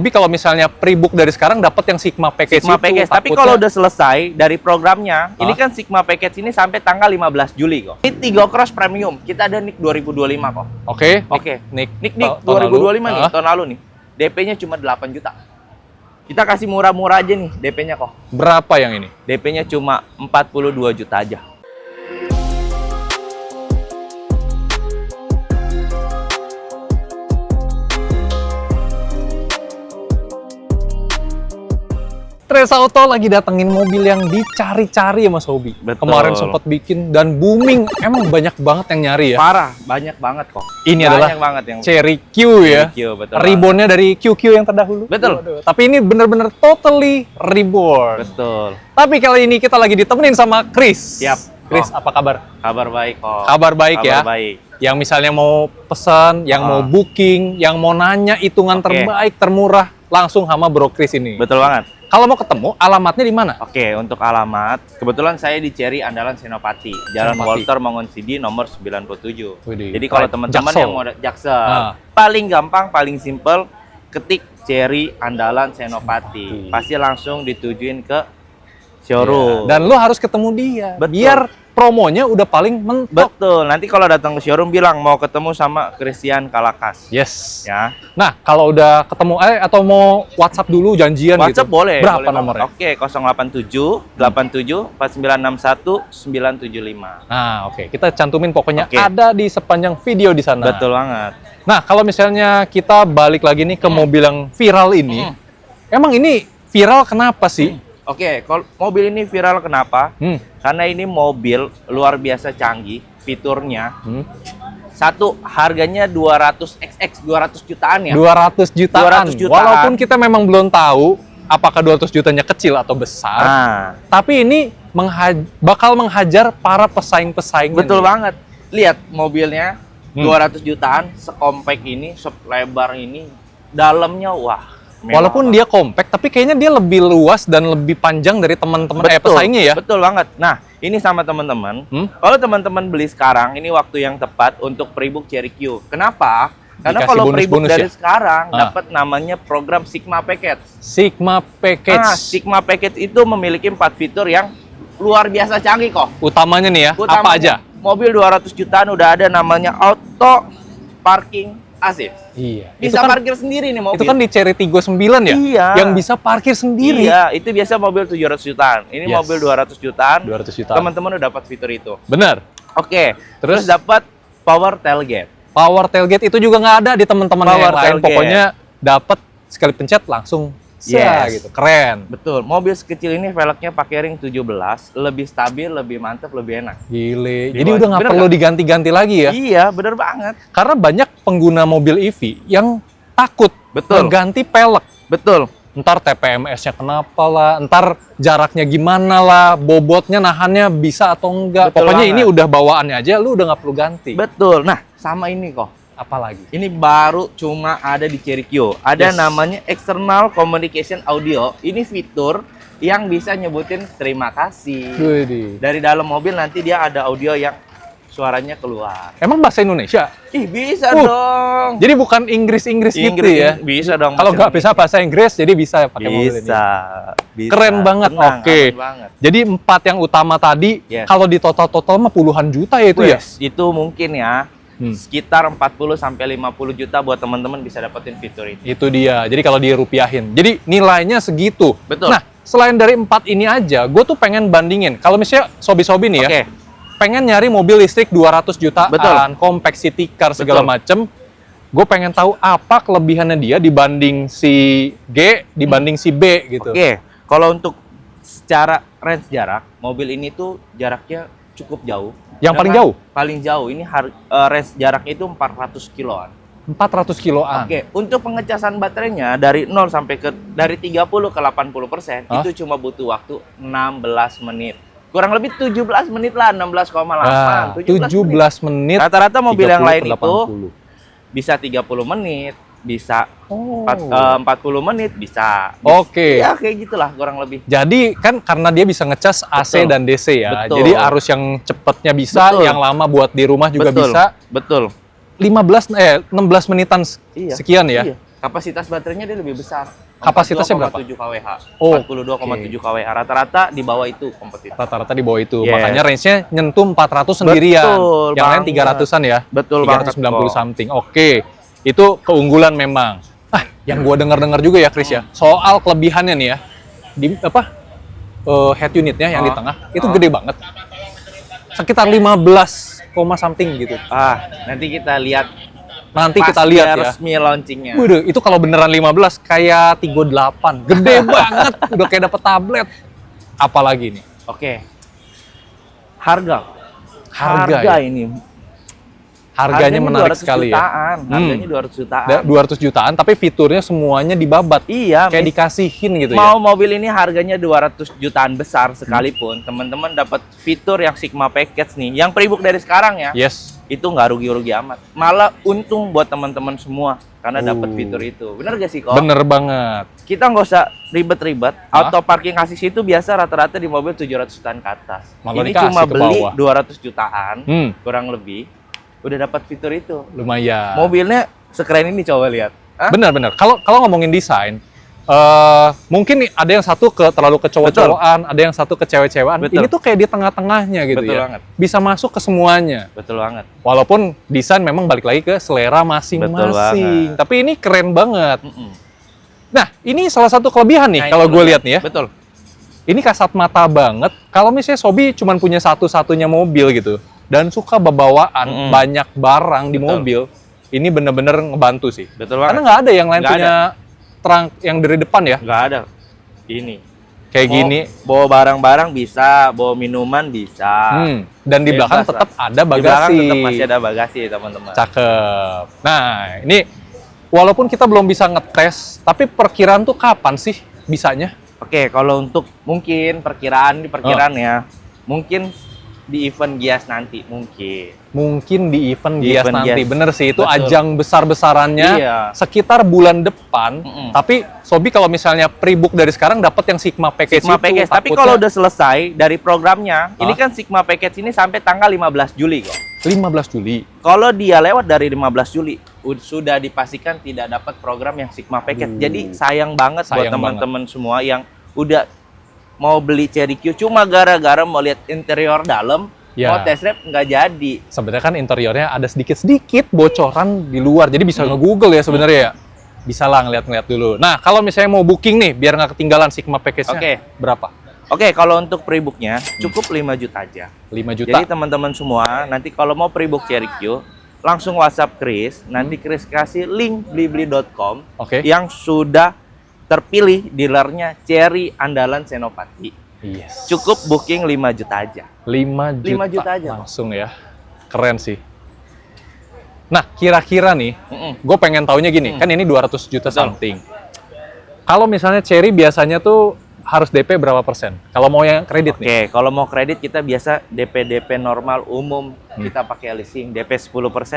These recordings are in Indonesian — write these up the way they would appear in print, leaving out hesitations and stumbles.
Tapi kalau misalnya pre-book dari sekarang dapat yang Sigma Package Sigma itu, Package. Tapi takutnya- kalau udah selesai dari programnya, ini kan Sigma Package ini sampai tanggal 15 Juli kok. Ini Tigo Cross Premium. Kita ada NIK 2025 kok. Oke, Oke. Nick NIK tahun 2025 lalu. nih, tahun lalu nih. DP-nya cuma 8 juta. Kita kasih murah-murah aja nih DP-nya kok. Berapa yang ini? DP-nya cuma 42 juta aja. Tres Auto lagi datengin mobil yang dicari-cari ya Mas Hobi. Betul. Kemarin sempat bikin dan booming. Emang banyak banget yang nyari ya. Parah, banyak banget kok. Ini banyak adalah banget yang Cherry Q ya. Q, betul. Reborn-nya dari QQ yang terdahulu. Betul. Waduh. Tapi ini bener-bener totally reborn. Betul. Tapi kali ini kita lagi ditemenin sama Chris. Siap. Chris, Oh. apa kabar? Kabar baik kok. Kabar baik ya. Kabar baik. Yang misalnya mau pesan, yang mau booking, yang mau nanya hitungan Oke. terbaik, termurah, langsung sama Bro Chris ini. Betul banget. Kalau mau ketemu, alamatnya di mana? Oke, untuk alamat, kebetulan saya di Cherry Andalan Senopati, Jalan Senopati. Walter Mangonsidi nomor 97. Widih, Jadi kalau keren. teman-teman Jaksel. yang mau Jaksel, Ah. paling gampang, paling simple, ketik Cherry Andalan Senopati. Pasti langsung ditujuin ke showroom. Dan lu harus ketemu dia. Betul. Biar promonya udah paling mentok. Betul, nanti kalau datang ke showroom bilang mau ketemu sama Christian Kalakas. Yes. Ya, Nah, kalau udah ketemu atau mau WhatsApp dulu janjian WhatsApp gitu. boleh. Berapa boleh nomornya? Oke, 087 87 4961 975. Nah, oke. Kita cantumin pokoknya Oke. ada di sepanjang video di sana. Betul banget. Nah, kalau misalnya kita balik lagi nih ke mobil yang viral ini. Emang ini viral kenapa sih? Oke, kalau mobil ini viral kenapa? Karena ini mobil luar biasa canggih, fiturnya. Satu, harganya 200 jutaan ya. 200 jutaan. 200 jutaan. Walaupun kita memang belum tahu apakah 200 jutanya kecil atau besar. Nah, Tapi ini bakal menghajar para pesaing-pesaing. betul banget. Lihat mobilnya, 200 jutaan, sekompak ini, selebar ini, dalamnya wah. mewah Walaupun banget. dia compact, tapi kayaknya dia lebih luas dan lebih panjang dari teman-teman pesaingnya ya. Betul banget. Nah, ini sama teman-teman. Kalau teman-teman beli sekarang, ini waktu yang tepat untuk pre-book Cherry Q. Kenapa? Karena Dikasih kalau pre-book bonus-bonus dari ya? sekarang dapat namanya program Sigma Package. Sigma Package. Nah, Sigma Package itu memiliki 4 fitur yang luar biasa canggih kok. Utamanya nih ya, apa Utamanya, aja? Mobil 200 jutaan udah ada namanya auto parking assist. Iya. Bisa parkir sendiri nih mobil. Itu kan di Cherry Tiggo 9 ya? Iya. Yang bisa parkir sendiri. Iya, itu biasa mobil 700 jutaan. Ini Yes. mobil 200 jutaan. 200 jutaan. Teman-teman udah dapat fitur itu. Bener. Oke. Terus? Terus dapat power tailgate. Power tailgate itu juga nggak ada di teman-teman yang Power lain. tailgate. Pokoknya dapat sekali pencet langsung Yes. gitu. Keren. Betul. Mobil sekecil ini velgnya pakai ring 17, lebih stabil, lebih mantap, lebih enak. Gile. Jadi Gimana? udah nggak Bener perlu nggak? diganti-ganti lagi ya. Iya, bener banget. Karena banyak pengguna mobil EV yang takut Betul. ganti pelek. Betul. Ntar TPMS-nya kenapa lah, ntar jaraknya gimana lah, bobotnya nahannya bisa atau enggak. Betul Pokoknya banget. ini udah bawaannya aja, lu udah nggak perlu ganti. Betul. Nah, sama ini kok. Apalagi? Ini baru cuma ada di Cherry Q. Ada Yes. namanya External Communication Audio. Ini fitur yang bisa nyebutin terima kasih. Widih. Dari dalam mobil nanti dia ada audio yang suaranya keluar. Emang bahasa Indonesia? Ih, bisa dong. Jadi bukan Inggris-Inggris gitu Inggris ya? bisa dong. Kalau nggak bisa bahasa Inggris, jadi bisa pakai mobil ini. Bisa. Keren banget. Tenang, Oke. aman banget. Jadi 4 yang utama tadi, Yes. kalau di total-total mah puluhan juta ya itu ya? Wes, itu mungkin ya sekitar 40 sampai 50 juta buat teman-teman bisa dapetin fitur ini. Itu dia. Jadi kalau dirupiahin. Jadi nilainya segitu. Betul. Nah, selain dari 4 ini aja, gue tuh pengen bandingin. Kalau misalnya sobi-sobi nih ya, Oke. pengen nyari mobil listrik 200 jutaan, Betul. compact city car segala Betul. macem. Gue pengen tahu apa kelebihannya dia dibanding si G, dibanding si B gitu. Oke, kalau untuk secara range jarak, mobil ini tuh jaraknya cukup jauh. Yang paling jauh? Paling jauh. Ini range jaraknya itu 400 kiloan. 400 kiloan. Oke, untuk pengecasan baterainya dari 0 sampai dari 30 ke 80% Hah? itu cuma butuh waktu 16 menit. Kurang lebih 17 menit lah, 16,8. Nah, 17 menit. 17 menit. Rata-rata mobil yang 30 lain ke itu 80. bisa 30 menit, bisa Oh. 40 menit, bisa. Oke. Ya, kayak gitulah kurang lebih. Jadi kan karena dia bisa ngecas AC Betul. dan DC ya. Betul. Jadi arus yang cepetnya bisa, Betul. yang lama buat di rumah juga Betul. bisa. Betul. 16 menitan Iya. sekian ya. Iya. Kapasitas baterainya dia lebih besar. Kapasitasnya berapa? 42,7 kWh. Oh, 42,7 kWh. Rata-rata di bawah itu kompetitor. Rata-rata di bawah itu. Yes. Makanya range-nya nyentuh 400 sendirian. Betul Yang lain banget. 300-an ya. Betul 390 banget, something. Oke. Itu keunggulan memang. Yang gua dengar-dengar juga ya, Chris ya. Soal kelebihannya nih ya. Di head unitnya yang di tengah itu gede banget. Sekitar 15, something gitu. Nanti kita lihat. Nanti Pas kita lihat dia ya. resmi launchingnya. Waduh, itu kalau beneran 15 kayak Tigo 8. Gede banget, udah kayak dapet tablet. Apalagi nih? Oke. Harga ya? ini. Harganya menarik 200 sekali jutaan. ya. Harganya 200 jutaan. 200 jutaan, tapi fiturnya semuanya dibabat. Iya, Kayak dikasihin gitu mau ya. mobil ini harganya 200 jutaan besar sekalipun, teman-teman dapat fitur yang Sigma Package nih, yang pre-book dari sekarang ya. Yes. Itu nggak rugi-rugi amat. Malah untung buat teman-teman semua karena dapat fitur itu. Bener gak sih kok? Bener banget. Kita nggak usah ribet-ribet. Auto parking assist itu biasa rata-rata di mobil 700 jutaan ke atas. Malah Ini dikasih cuma ke beli bawah. 200 jutaan, Hmm. kurang lebih. Udah dapat fitur itu. Lumayan. Mobilnya sekeren ini, coba lihat. Hah? Bener-bener. Kalau ngomongin desain, mungkin nih ada yang satu terlalu ke cowok-cowokan, ada yang satu ke cewek-cewekan. Betul. Ini tuh kayak di tengah-tengahnya gitu Betul ya. banget. Bisa masuk ke semuanya. Betul banget. Walaupun desain memang balik lagi ke selera masing-masing. Tapi ini keren banget. Nah, ini salah satu kelebihan nih Nah, kalau itu gue bener. lihat nih ya. Betul. Ini kasat mata banget. Kalau misalnya Sobi cuma punya satu-satunya mobil gitu, dan suka bawaan banyak barang di Betul. mobil, ini bener-bener ngebantu sih. Betul Karena banget. nggak ada yang lain Nggak punya trunk yang dari depan ya. Nggak ada. Ini. Kayak gini. Bawa barang-barang bisa, bawa minuman bisa. Dan di belakang Bebas tetap lah. ada Di belakang bagasi. tetap masih ada bagasi, teman-teman. Cakep. Nah, ini walaupun kita belum bisa ngetes, tapi perkiraan tuh kapan sih bisanya? Oke, kalau untuk mungkin perkiraan ya, mungkin di event Gias nanti Mungkin di event Di Gias event nanti. Gias. Bener sih, itu Betul. ajang besar-besarannya Iya. sekitar bulan depan. Tapi Sobi kalau misalnya pre-book dari sekarang dapat yang Sigma Package Sigma itu. Package. Tapi takutnya kalau udah selesai dari programnya, ini kan Sigma Package ini sampai tanggal 15 Juli kok. 15 Juli. Kalau dia lewat dari 15 Juli, sudah dipastikan tidak dapat program yang Sigma Package. Jadi sayang banget buat Sayang teman-teman semua yang udah mau beli Cherry Q cuma gara-gara mau lihat interior dalam, Ya. mau test drive nggak jadi. Sebenarnya kan interiornya ada sedikit-sedikit bocoran di luar. Jadi bisa nge-google ya sebenarnya ya. Bisa lah ngeliat-ngeliat dulu. Nah, kalau misalnya mau booking nih, biar nggak ketinggalan Sigma Package-nya, Oke. berapa? Oke, kalau untuk pre-booknya cukup 5 juta aja. 5 juta. Jadi teman-teman semua, nanti kalau mau pre-book Cherry Q, langsung WhatsApp Chris. Nanti Chris kasih link blibli.com Oke. yang sudah terpilih dealernya Cherry andalan Senopati. Yes. Cukup booking 5 juta aja. 5 juta. 5 juta aja. Langsung ya. Keren sih. Nah, kira-kira nih, gue pengen taunya gini, kan ini 200 juta something. Kalau misalnya Cherry biasanya tuh harus DP berapa persen? Kalau mau yang kredit nih? Oke, kalau mau kredit kita biasa DP normal umum kita pakai leasing. DP 10%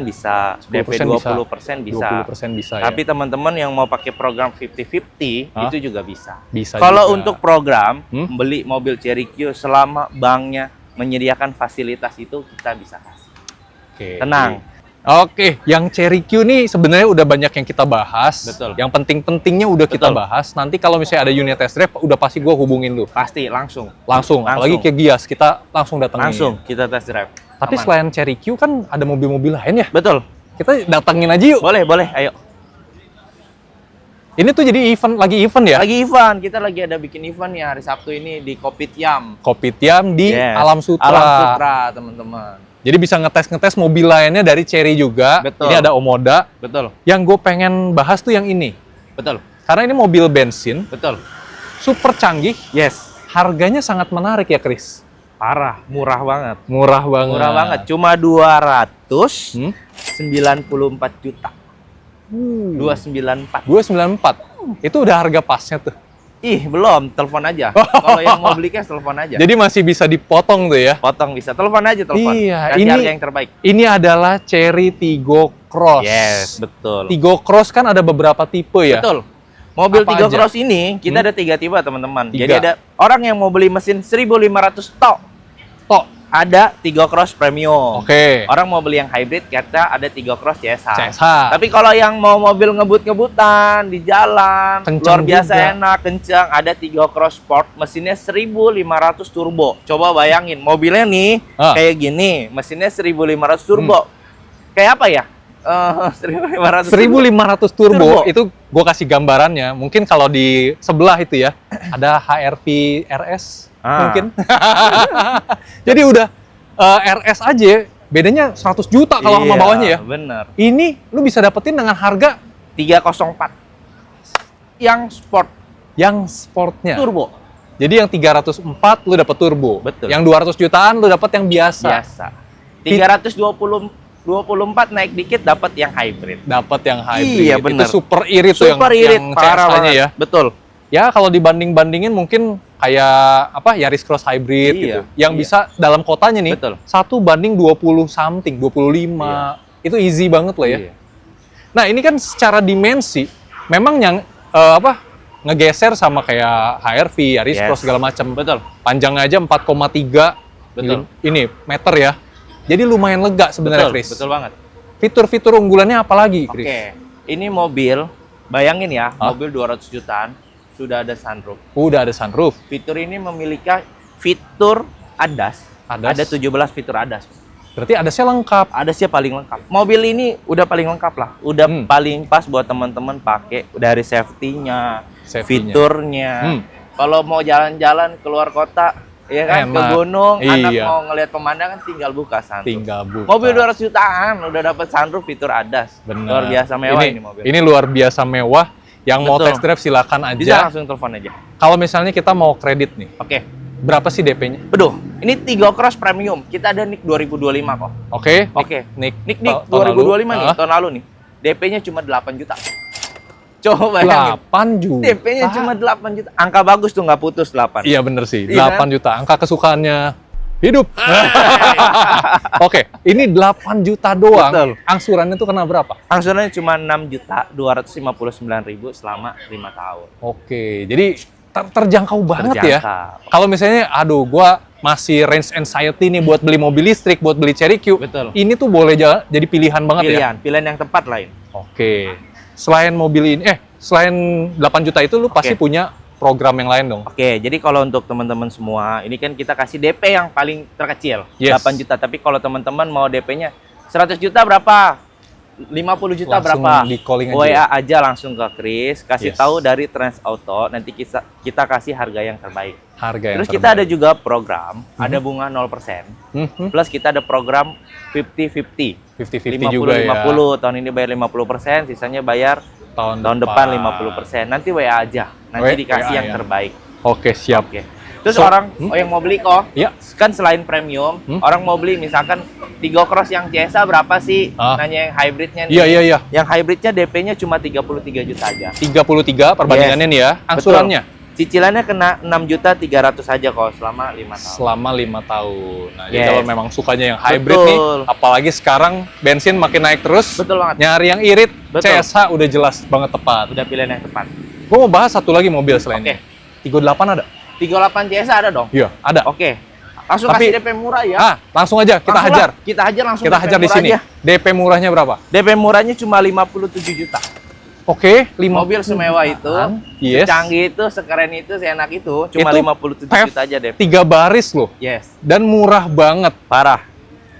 bisa, 10% DP 20% bisa. 20% bisa Tapi ya? teman-teman yang mau pakai program 50-50 Hah? itu juga bisa. Bisa Kalau juga. untuk program beli mobil Cherry Q selama banknya menyediakan fasilitas itu kita bisa kasih. Oke. Tenang. Oke, yang Cherry Q nih sebenarnya udah banyak yang kita bahas. Betul. Yang penting-pentingnya udah kita Betul. bahas. Nanti kalau misalnya ada unit test drive, udah pasti gue hubungin lu. Pasti langsung. Langsung. Apalagi kayak Gias, kita langsung datengin. Langsung kita test drive. Tapi Aman. selain Cherry Q kan ada mobil-mobil lain ya? Betul. Kita datengin aja yuk. Boleh, ayo. Ini tuh jadi lagi event ya? Lagi event, kita lagi ada bikin event ya hari Sabtu ini di Kopitiam. Kopitiam di Yes. Alam Sutra. Alam Sutra, teman-teman. Jadi bisa ngetes mobil lainnya dari Cherry juga. Betul. Ini ada Omoda. Betul, Yang gue pengen bahas tuh yang ini. betul, Karena ini mobil bensin, betul. super canggih. Yes. Harganya sangat menarik ya, Chris. Parah, murah banget. Murah banget. Murah banget, cuma 294 juta. 294. 294. Itu udah harga pasnya tuh. Ih, belum, telepon aja. Kalau yang mau beli cash, telepon aja. Jadi masih bisa dipotong tuh ya. Potong bisa, telepon aja, telepon. Iya, Kasih ini- harga yang terbaik. Ini adalah Cherry Tiggo Cross. Yes, betul. Tiggo Cross kan ada beberapa tipe ya. Betul. Mobil Apa Tiggo aja? Cross ini kita ada 3 tipe, teman-teman. Tiga. Jadi ada orang yang mau beli mesin 1.500 tok. Tok. ada Tigo Cross Premium. Oke. Orang mau beli yang hybrid, kita ada Tigo Cross CSH. CSH. Tapi kalau yang mau mobil ngebut-ngebutan di jalan, Kencang luar biasa juga. enak, kencang, ada Tigo Cross Sport, mesinnya 1500 turbo. Coba bayangin, mobilnya nih kayak gini, mesinnya 1500 turbo. Kayak apa ya? 1500 1500 turbo. Itu gue kasih gambarannya. Mungkin kalau di sebelah itu ya, ada HR-V RS. Mungkin. Jadi udah RS aja bedanya 100 juta kalau sama bawahnya ya. Bener. Ini lu bisa dapetin dengan harga 304. Yang sport, yang sportnya. turbo. Jadi yang 304 lu dapet turbo. Betul. Yang 200 jutaan lu dapet yang biasa. Biasa. 324 naik dikit dapat yang hybrid. Dapat yang hybrid. Iya, bener. Itu super irit tuh Super irit, yang parah CSH-nya banget. ya. Betul. Ya kalau dibanding-bandingin mungkin kayak apa Yaris Cross Hybrid Iya, gitu. Yang iya. bisa dalam kotanya nih Betul. 1:20 something, 25. Iya. Itu easy banget lah ya. Iya. Nah, ini kan secara dimensi memang yang ngegeser sama kayak HR-V, Yaris Yes. Cross segala macam. Betul. Panjangnya aja 4,3 Betul. ini meter ya. Jadi lumayan lega sebenarnya, Betul, Chris. betul banget. Fitur-fitur unggulannya apa lagi, Chris? Oke. Ini mobil, bayangin ya, Hah? mobil 200 jutaan sudah ada sunroof. Udah ada sunroof. Fitur ini memiliki fitur ADAS. ADAS. Ada 17 fitur ADAS. Berarti ADAS-nya lengkap. ADAS-nya paling lengkap. Mobil ini udah paling lengkap lah. Udah Hmm. paling pas buat teman-teman pakai dari safety-nya, Safety-nya. fiturnya. Hmm. Kalau mau jalan-jalan keluar kota, ya kan, ke Enak. gunung, anak Iya. mau ngelihat pemandangan tinggal buka sunroof. Tinggal buka. Mobil 200 jutaan udah dapat sunroof fitur ADAS. Bener. Luar biasa mewah ini mobil. Ini luar biasa mewah. Yang mau Betul. test drive silakan Bisa aja. langsung telepon aja. Kalau misalnya kita mau kredit nih, Oke. berapa sih DP-nya? Beduh, ini Tigo Cross Premium. Kita ada NIK 2025 kok. Oke. Oke. Nick, NIK tahun 2025 lalu. nih, tahun lalu nih. DP-nya cuma 8 juta. Coba bayangin. 8 juta. DP-nya cuma 8 juta. Angka bagus tuh, nggak putus 8. Iya bener sih, Iya 8 juta. Angka kesukaannya hidup. Oke, ini 8 juta doang. Betul. Angsurannya tuh kena berapa? Angsurannya cuma 6.259.000 selama 5 tahun. Oke, jadi terjangkau banget ya. Terjangkau. Kalau misalnya, aduh, gua masih range anxiety nih buat beli mobil listrik, buat beli Cherry Q. Betul. Ini tuh boleh jadi pilihan banget ya. Pilihan yang tepat lain. Oke. Selain mobil ini, selain 8 juta itu lu pasti Oke. punya program yang lain dong. Oke, jadi kalau untuk teman-teman semua, ini kan kita kasih DP yang paling terkecil, Yes. 8 juta. Tapi kalau teman-teman mau DP-nya 100 juta berapa? 50 juta Langsung berapa? di calling aja WA ya? aja langsung ke Chris, kasih Yes. tahu dari Trans Auto, nanti kita kasih harga yang terbaik. Harga yang Terus kita ada juga program, ada bunga 0%. Mhm. Plus kita ada program 50-50. 50-50 juga ya. 50-50, tahun ini bayar 50%, sisanya bayar tahun depan 50%. Nanti WA aja, nanti dikasih WA yang ya. terbaik. Oke, siap. Oke. Terus So- orang yang mau beli kok, Iya. kan selain premium, orang mau beli misalkan Tigo Cross yang CSA berapa sih? Nanya yang hybridnya nih. Iya, iya, iya. Yang hybridnya DP-nya cuma 33 juta aja. 33 perbandingannya nih ya. Angsurannya Cicilannya kena 6.300.000 aja kok selama 5 tahun. selama 5 tahun. Nah, jadi Yes. kalau memang sukanya yang hybrid nih, Betul. apalagi sekarang bensin makin naik terus, Betul banget. nyari yang irit, Betul. CSH udah jelas banget tepat. Udah pilihan yang tepat. Gue mau bahas satu lagi mobil selain Oke. ini. 38 ada? 38 CSA ada dong? Iya, ada. Oke. Langsung Tapi- kasih DP murah ya. Langsung aja kita Langsung hajar. lah, kita hajar langsung. Kita DP hajar di murah sini. aja. DP murahnya berapa? DP murahnya cuma 57 juta. Oke, 5 Mobil semewah itu, Yes. secanggih itu, sekeren itu, seenak itu, cuma Itu 57 PEV juta aja DP. 3 baris loh. Yes. Dan murah banget. Parah.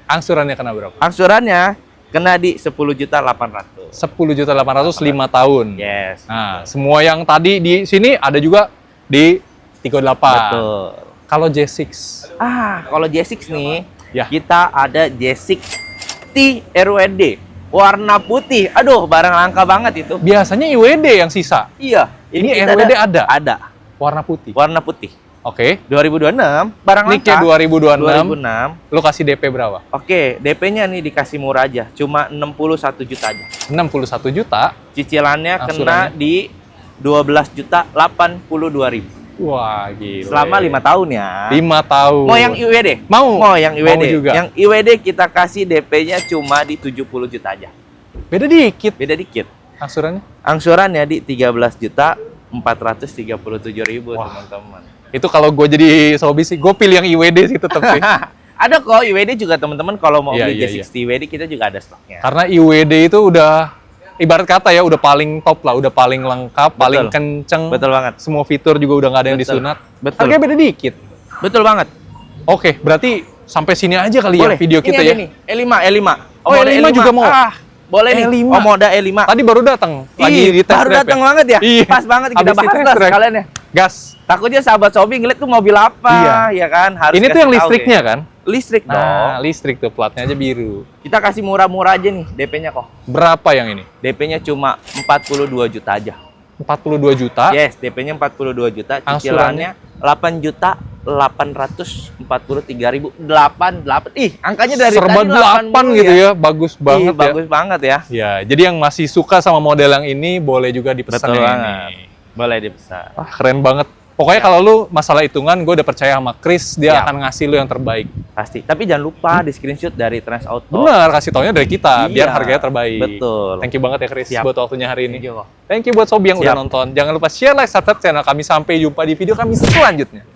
Angsurannya kena berapa? Angsurannya kena di 10.800.000. 10.800.000 5 tahun. Yes. Nah, semua yang tadi di sini ada juga di 38. Betul. Kalau J6, Kalau J6 nih, Ya. kita ada J6 T RWD warna putih. Aduh, barang langka banget itu. biasanya IWD yang sisa. Iya, Ini kita RWD ada? Ada. Warna putih. Warna putih. Oke. 2026, barang Nicknya langka. 2026. 2006. Lu kasih DP berapa? Oke, DP-nya nih dikasih murah aja, cuma 61 juta aja. 61 juta. Cicilannya kena Angsurannya? di 12.082.000 Wah, gila. selama 5 tahun ya. 5 tahun. Mau yang IWD? Mau. Mau yang IWD. Mau juga. Yang IWD kita kasih DP-nya cuma di 70 juta aja. Beda dikit. Beda dikit. Angsurannya? Angsurannya di 13.437.000 Wah. teman-teman. Itu kalau gue jadi sobi sih, gue pilih yang IWD sih tetap sih. Ada kok IWD juga teman-teman kalau mau Iya, beli iya, J60 IWD kita juga ada stoknya. Karena IWD itu udah ibarat kata ya udah paling top lah, udah paling lengkap, paling kenceng. Betul banget. Semua fitur juga udah nggak ada yang Betul. disunat. Betul. Harganya beda dikit. Betul banget. Oke, berarti sampai sini aja kali ya video kita ya. Ini E5, E5. Oh, Omoda E5 juga mau? Boleh nih. E5. Omoda E5. Tadi baru datang lagi di test baru drive datang ya? banget ya. Iya. Pas banget kita Habis di bahas test lah drive. sekalian ya. Gas. Takutnya sahabat Sobi ngeliat tuh mobil apa, ya kan? Harus Ini tuh kasih yang tahu listriknya ya. kan? Listrik dong. Nah, listrik tuh platnya aja biru. Kita kasih murah-murah aja nih DP-nya kok. Berapa yang ini? DP-nya cuma 42 juta aja. 42 juta. Yes, DP-nya 42 juta, Angsurannya? cicilannya 8 juta 843.000. 88. Ih, angkanya dari Serba tadi 8 gitu ya. Bagus banget Ih, bagus banget ya. ya. Ya, jadi yang masih suka sama model yang ini boleh juga dipesan Betul yang banget. ini. Boleh dipesan. Wah, keren banget. Pokoknya kalau lu masalah hitungan, gue udah percaya sama Chris, dia Siap. akan ngasih lu yang terbaik. Pasti. Tapi jangan lupa di screenshot dari Trans Auto. Benar, kasih taunya dari kita, biar Iya, harganya terbaik. betul. Thank you banget ya Chris Siap. buat waktunya hari ini. Thank you, kok. Thank you buat Sobi yang udah Siap. nonton. Jangan lupa share, like, subscribe channel kami. Sampai jumpa di video kami selanjutnya.